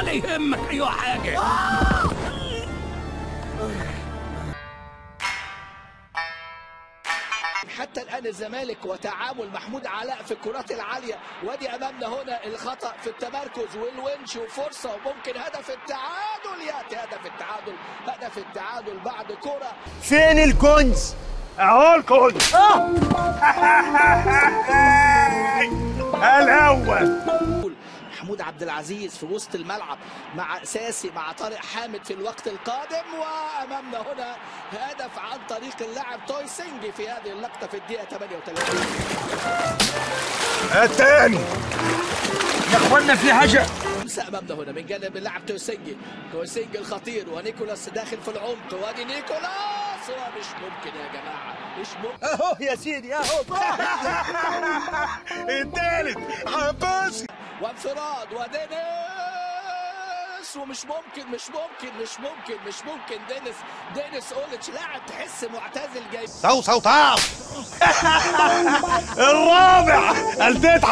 ولا يهمك اي حاجه. حتى الآن الزمالك وتعامل محمود علاء في الكرات العالية، وادي أمامنا هنا الخطأ في التمركز والونش وفرصة وممكن هدف التعادل. يأتي هدف التعادل بعد كرة. فين الكنز؟ اهو الكنز. الأول محمود عبد العزيز في وسط الملعب مع ساسي مع طارق حامد في الوقت القادم، وامامنا هنا هدف عن طريق اللاعب توي سينجي في هذه اللقطه في الدقيقه 38. الثاني يا اخوانا في حاجه. امامنا هنا من جانب اللاعب توي سينجي الخطير، ونيكولاس داخل في العمق، وادي نيكولاس، ومش ممكن يا جماعه، مش ممكن. اهو يا سيدي اهو. الثالث عباسي وانفراد ودينيس، ومش ممكن دينيس اوليتش لاعب تحس معتزل جاي. صو طاو. الرابع البيت